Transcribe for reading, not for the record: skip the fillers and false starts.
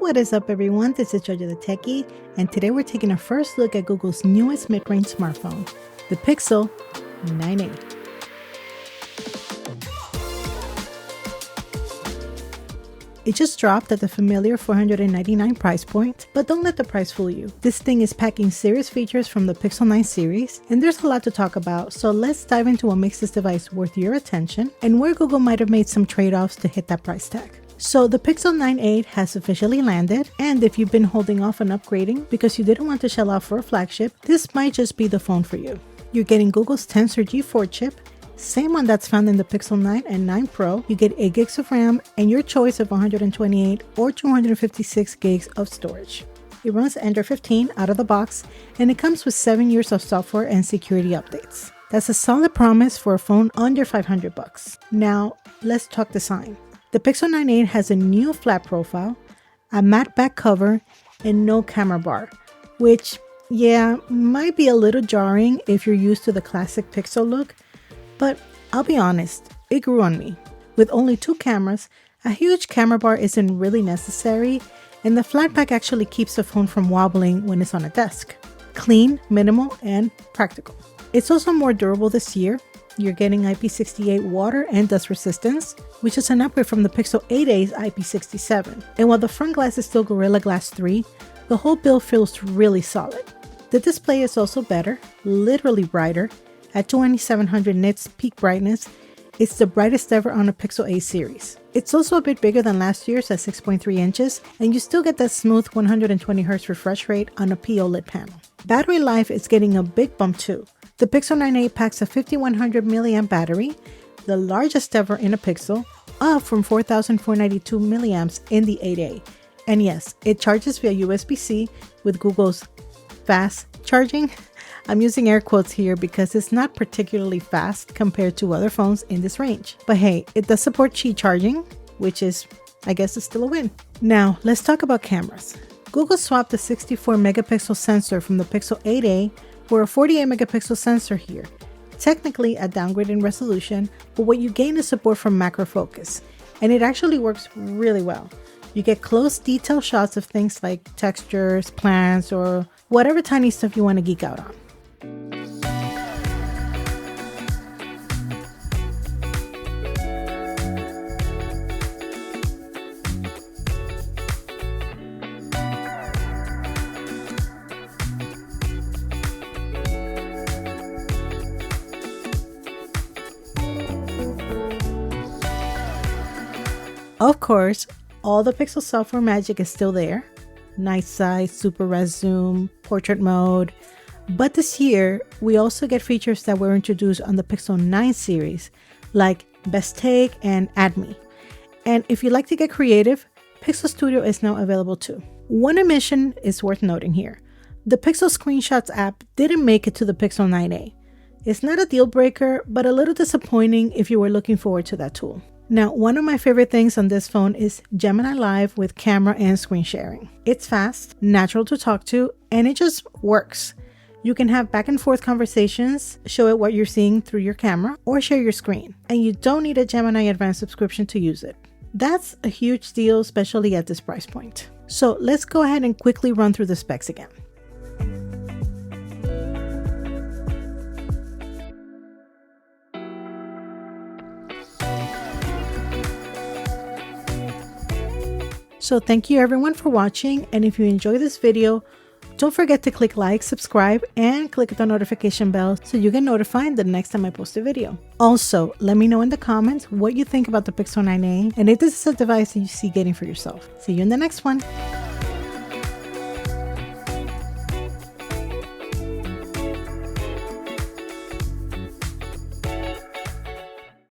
What is up everyone, this is Jojo the Techie, and today we're taking a first look at Google's newest mid-range smartphone, the Pixel 9a. It just dropped at the familiar $499 price point, but don't let the price fool you. This thing is packing serious features from the Pixel 9 series, and there's a lot to talk about, so let's dive into what makes this device worth your attention and where Google might have made some trade-offs to hit that price tag. So the Pixel 9a has officially landed, and if you've been holding off on upgrading because you didn't want to shell out for a flagship, this might just be the phone for you. You're getting Google's Tensor G4 chip, same one that's found in the Pixel 9 and 9 Pro. You get 8 gigs of RAM and your choice of 128 or 256 gigs of storage. It runs Android 15 out of the box, and it comes with 7 years of software and security updates. That's a solid promise for a phone under $500. Now, let's talk design. The Pixel 9a has a new flat profile, a matte back cover, and no camera bar, which, yeah, might be a little jarring if you're used to the classic Pixel look, but I'll be honest, it grew on me. With only 2 cameras, a huge camera bar isn't really necessary, and the flat back actually keeps the phone from wobbling when it's on a desk. Clean, minimal, and practical. It's also more durable this year. You're getting IP68 water and dust resistance, which is an upgrade from the Pixel 8a's IP67. And while the front glass is still Gorilla Glass 3, the whole build feels really solid. The display is also better, literally brighter. At 2700 nits peak brightness, it's the brightest ever on a Pixel 8 series. It's also a bit bigger than last year's at 6.3 inches, and you still get that smooth 120Hz refresh rate on a POLED panel. Battery life is getting a big bump too. The Pixel 9a packs a 5100 mAh battery, the largest ever in a Pixel, up from 4492 mAh in the 8a. And yes, it charges via USB-C with Google's fast charging. I'm using air quotes here because it's not particularly fast compared to other phones in this range. But hey, it does support Qi charging, which is, I guess, is still a win. Now, let's talk about cameras. Google swapped the 64 megapixel sensor from the Pixel 8a for a 48 megapixel sensor here. Technically a downgrade in resolution, but what you gain is support for macro focus, and it actually works really well. You get close detailed shots of things like textures, plants, or whatever tiny stuff you want to geek out on. Of course, all the Pixel software magic is still there. Night sight, super res zoom, portrait mode. But this year, we also get features that were introduced on the Pixel 9 series, like Best Take and Add Me. And if you like to get creative, Pixel Studio is now available too. One omission is worth noting here. The Pixel Screenshots app didn't make it to the Pixel 9a. It's not a deal breaker, but a little disappointing if you were looking forward to that tool. Now, one of my favorite things on this phone is Gemini Live with camera and screen sharing. It's fast, natural to talk to, and it just works. You can have back and forth conversations, show it what you're seeing through your camera, or share your screen. And you don't need a Gemini Advanced subscription to use it. That's a huge deal, especially at this price point. So let's go ahead and quickly run through the specs again. So thank you everyone for watching, and if you enjoyed this video, don't forget to click like, subscribe, and click the notification bell so you get notified the next time I post a video. Also, let me know in the comments what you think about the Pixel 9a and if this is a device that you see getting for yourself. See you in the next one.